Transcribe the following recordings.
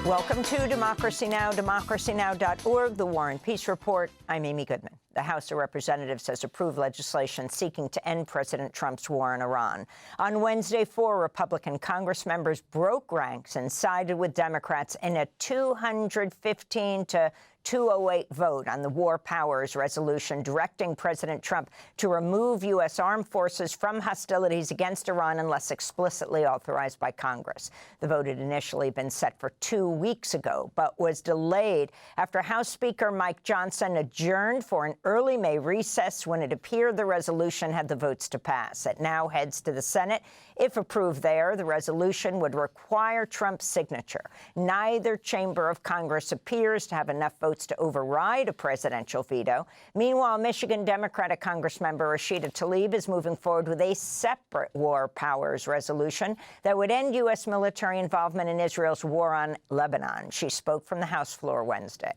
Welcome to Democracy Now!, democracynow.org, the War and Peace Report. I'm Amy Goodman. The House of Representatives has approved legislation seeking to end President Trump's war in Iran. On Wednesday, 4 Republican Congress members broke ranks and sided with Democrats in a 215 to 208 vote on the War Powers Resolution directing President Trump to remove U.S. armed forces from hostilities against Iran unless explicitly authorized by Congress. The vote had initially been set for 2 weeks ago, but was delayed after House Speaker Mike Johnson adjourned for an early May recess when it appeared the resolution had the votes to pass. It now heads to the Senate. If approved there, the resolution would require Trump's signature. Neither chamber of Congress appears to have enough votes to override a presidential veto. Meanwhile, Michigan Democratic Congressmember Rashida Tlaib is moving forward with a separate War Powers resolution that would end U.S. military involvement in Israel's war on Lebanon. She spoke from the House floor Wednesday.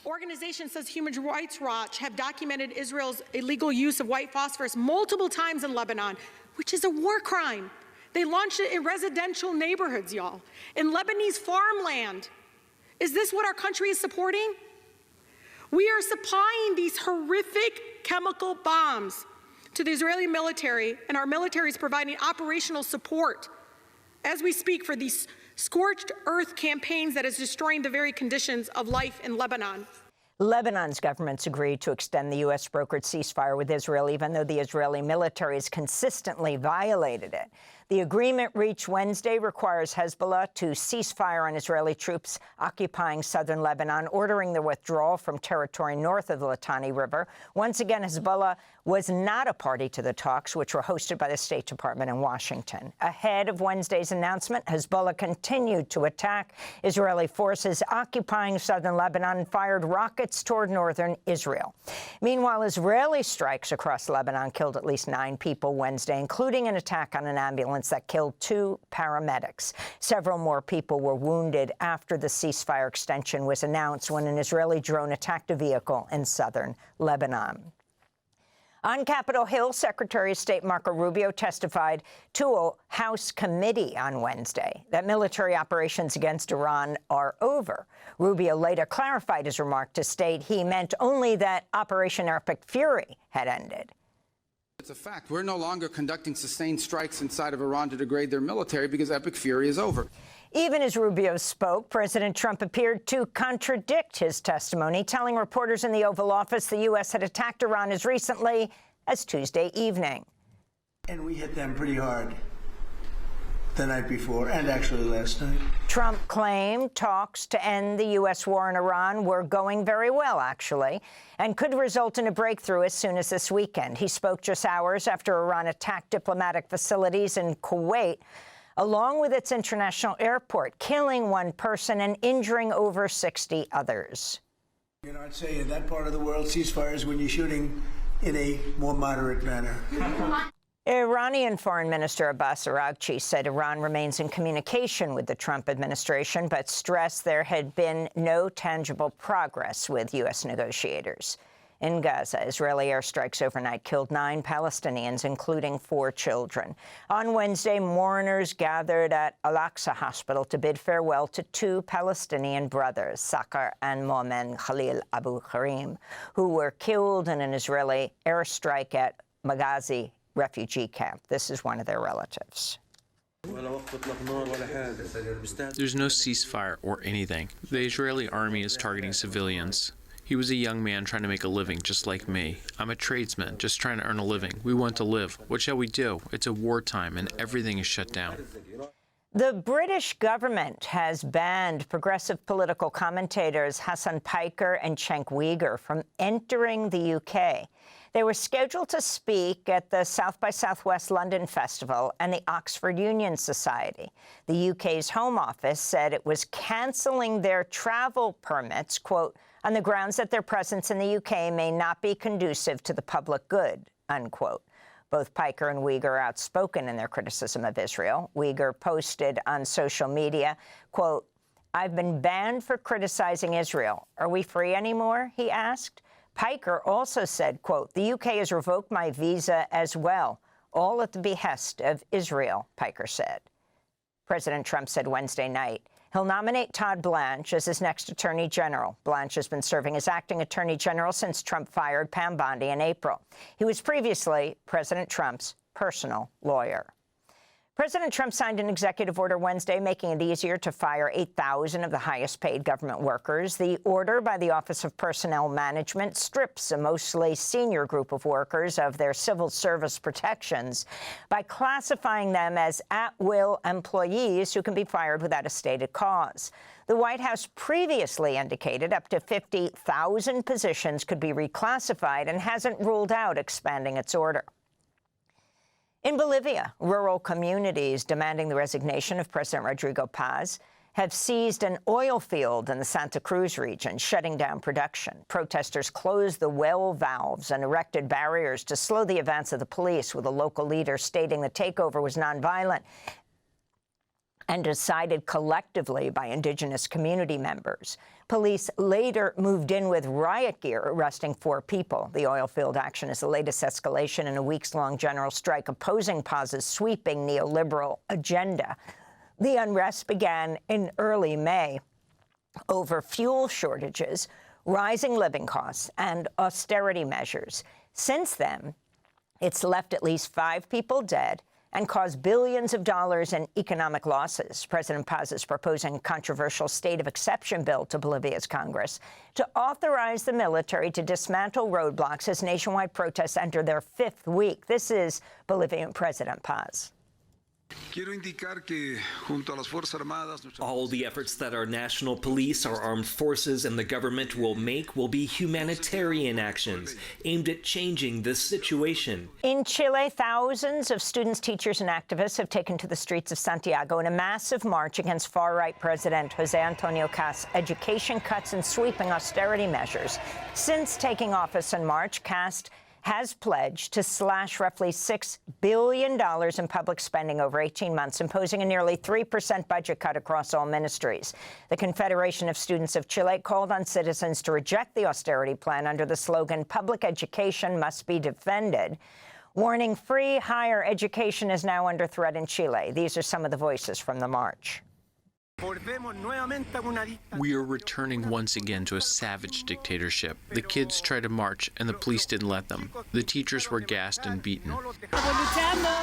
Organizations such as Human Rights Watch have documented Israel's illegal use of white phosphorus multiple times in Lebanon, which is a war crime. They launched it in residential neighborhoods, y'all, in Lebanese farmland. Is this what our country is supporting? We are supplying these horrific chemical bombs to the Israeli military, and our military is providing operational support as we speak for these scorched earth campaigns that is destroying the very conditions of life in Lebanon. Lebanon's government's agreed to extend the U.S. brokered ceasefire with Israel, even though the Israeli military has consistently violated it. The agreement reached Wednesday requires Hezbollah to cease fire on Israeli troops occupying southern Lebanon, ordering their withdrawal from territory north of the Litani River. Once again, Hezbollah was not a party to the talks, which were hosted by the State Department in Washington. Ahead of Wednesday's announcement, Hezbollah continued to attack Israeli forces occupying southern Lebanon and fired rockets toward northern Israel. Meanwhile, Israeli strikes across Lebanon killed at least 9 people Wednesday, including an attack on an ambulance that killed 2 paramedics. Several more people were wounded after the ceasefire extension was announced when an Israeli drone attacked a vehicle in southern Lebanon. On Capitol Hill, Secretary of State Marco Rubio testified to a House committee on Wednesday that military operations against Iran are over. Rubio later clarified his remark to state he meant only that Operation Epic Fury had ended. It's a fact. We're no longer conducting sustained strikes inside of Iran to degrade their military because Epic Fury is over. Even as Rubio spoke, President Trump appeared to contradict his testimony, telling reporters in the Oval Office the U.S. had attacked Iran as recently as Tuesday evening. And we hit them pretty hard the night before and actually last night. Trump claimed talks to end the U.S. war in Iran were going very well, actually, and could result in a breakthrough as soon as this weekend. He spoke just hours after Iran attacked diplomatic facilities in Kuwait, along with its international airport, killing 1 person and injuring over 60 others. You know, I'd say in that part of the world, ceasefire is when you're shooting in a more moderate manner. Iranian Foreign Minister Abbas Araghchi said Iran remains in communication with the Trump administration, but stressed there had been no tangible progress with U.S. negotiators. In Gaza, Israeli airstrikes overnight killed 9 Palestinians, including 4 children. On Wednesday, mourners gathered at Al-Aqsa Hospital to bid farewell to 2 Palestinian brothers, Sakar and Momen Khalil Abu Karim, who were killed in an Israeli airstrike at Maghazi refugee camp. This is one of their relatives. There's no ceasefire or anything. The Israeli army is targeting civilians. He was a young man trying to make a living, just like me. I'm a tradesman, just trying to earn a living. We want to live. What shall we do? It's a wartime, and everything is shut down. The British government has banned progressive political commentators Hassan Piker and Cenk Uygur from entering the UK. They were scheduled to speak at the South by Southwest London Festival and the Oxford Union Society. The UK's Home Office said it was cancelling their travel permits, quote, on the grounds that their presence in the UK may not be conducive to the public good, unquote. Both Piker and Uygur are outspoken in their criticism of Israel. Uygur posted on social media, quote, "I've been banned for criticizing Israel. Are we free anymore?" he asked. Piker also said, quote, "The UK has revoked my visa as well, all at the behest of Israel," Piker said. President Trump said Wednesday night He'll nominate Todd Blanche as his next attorney general. Blanche has been serving as acting attorney general since Trump fired Pam Bondi in April. He was previously President Trump's personal lawyer. President Trump signed an executive order Wednesday making it easier to fire 8,000 of the highest-paid government workers. The order by the Office of Personnel Management strips a mostly senior group of workers of their civil service protections by classifying them as at-will employees who can be fired without a stated cause. The White House previously indicated up to 50,000 positions could be reclassified and hasn't ruled out expanding its order. In Bolivia, rural communities demanding the resignation of President Rodrigo Paz have seized an oil field in the Santa Cruz region, shutting down production. Protesters closed the well valves and erected barriers to slow the advance of the police, with a local leader stating the takeover was nonviolent and decided collectively by indigenous community members. Police later moved in with riot gear, arresting 4 people. The oil field action is the latest escalation in a weeks-long general strike opposing Paz's sweeping neoliberal agenda. The unrest began in early May over fuel shortages, rising living costs, and austerity measures. Since then, it's left at least 5 people dead and caused billions of dollars in economic losses. President Paz is proposing a controversial state of exception bill to Bolivia's Congress to authorize the military to dismantle roadblocks as nationwide protests enter their 5th week. This is Bolivian President Paz. All the efforts that our national police, our armed forces, and the government will make will be humanitarian actions aimed at changing this situation. In Chile, thousands of students, teachers, and activists have taken to the streets of Santiago in a massive march against far-right President José Antonio Cast's education cuts and sweeping austerity measures. Since taking office in March, Cast has pledged to slash roughly $6 billion in public spending over 18 months, imposing a nearly 3% budget cut across all ministries. The Confederation of Students of Chile called on citizens to reject the austerity plan under the slogan, "Public education must be defended," warning free higher education is now under threat in Chile. These are some of the voices from the march. We are returning once again to a savage dictatorship. The kids tried to march, and the police didn't let them. The teachers were gassed and beaten.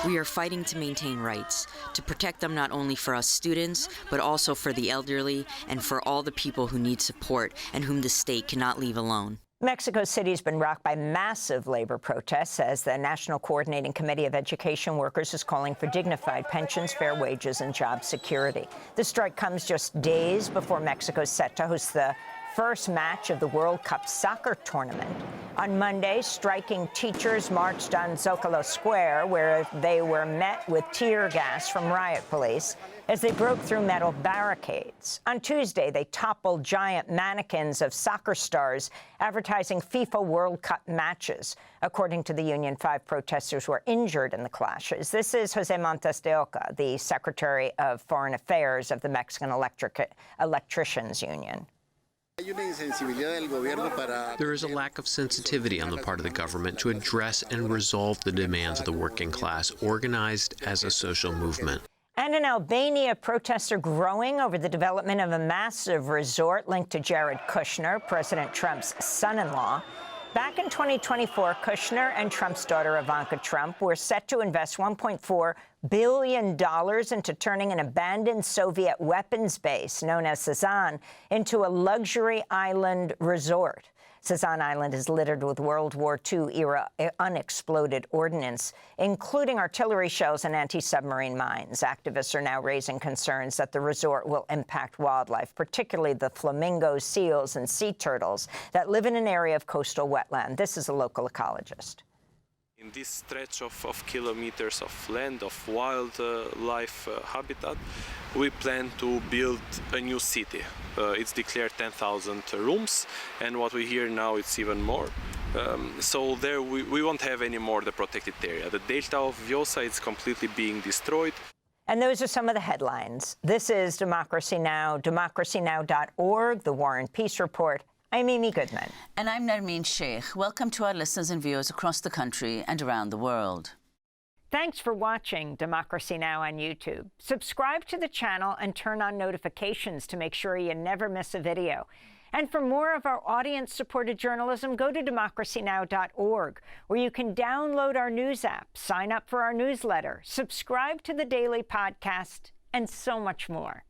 We are fighting to maintain rights, to protect them not only for us students, but also for the elderly and for all the people who need support and whom the state cannot leave alone. Mexico City has been rocked by massive labor protests as the National Coordinating Committee of Education Workers is calling for dignified pensions, fair wages, and job security. The strike comes just days before Mexico is set to host the first match of the World Cup soccer tournament. On Monday, striking teachers marched on Zocalo Square, where they were met with tear gas from riot police as they broke through metal barricades. On Tuesday, they toppled giant mannequins of soccer stars advertising FIFA World Cup matches. According to the union, 5 protesters were injured in the clashes. This is Jose Montes de Oca, the Secretary of Foreign Affairs of the Mexican Electricians Union. There is a lack of sensitivity on the part of the government to address and resolve the demands of the working class, organized as a social movement. And in Albania, protests are growing over the development of a massive resort linked to Jared Kushner, President Trump's son-in-law. Back in 2024, Kushner and Trump's daughter Ivanka Trump were set to invest $1.4 billion into turning an abandoned Soviet weapons base known as Sazan into a luxury island resort. Sazan Island is littered with World War II-era unexploded ordnance, including artillery shells and anti-submarine mines. Activists are now raising concerns that the resort will impact wildlife, particularly the flamingos, seals, and sea turtles that live in an area of coastal wetland. This is a local ecologist. In this stretch of kilometers of land, of wildlife habitat, we plan to build a new city. It's declared 10,000 rooms, and what we hear now it's even more. So there we won't have any more the protected area. The Delta of Vjosa is completely being destroyed. And those are some of the headlines. This is Democracy Now!, democracynow.org, the War and Peace Report. I'm Amy Goodman. And I'm Nermeen Sheikh. Welcome to our listeners and viewers across the country and around the world. Thanks for watching Democracy Now! On YouTube. Subscribe to the channel and turn on notifications to make sure you never miss a video. And for more of our audience-supported journalism, go to democracynow.org, where you can download our news app, sign up for our newsletter, subscribe to the daily podcast, and so much more.